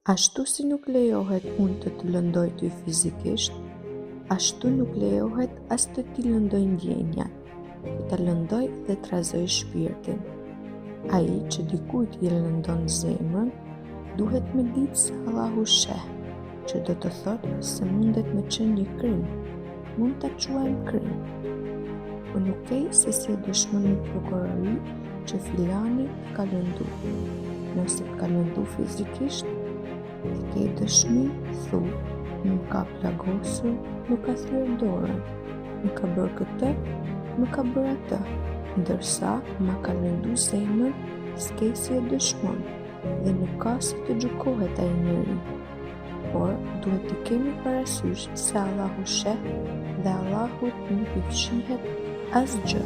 Ashtu si nuk lejohet unë të lëndoj ty fizikisht, ashtu nuk lejohet as të ti lëndoj ndjenjat, të ta lëndoj dhe të razoj shpirtin. Ai që dikujt i lëndon zemrën, duhet me ditë se Allahu sheh, që do të thotë se mundet me qenë një krim, mund ta quajmë krim. Po nuk e se si dëshmon një prokurori që filani ka lëndu. Nëse ka lëndu fizikisht, e ke dëshmi, thu, më ka plagosur, më ka thyer dorën, më ka bërë këtë, më ka bërë atë, ndërsa ma ka lëndu zemrën, s'ke si e dëshmon, dhe nuk ka si të gjykohet ai njeri. Por duhet të kemi parasysh se Allahu sheh dhe Allahut nuk i fshihet asgjë.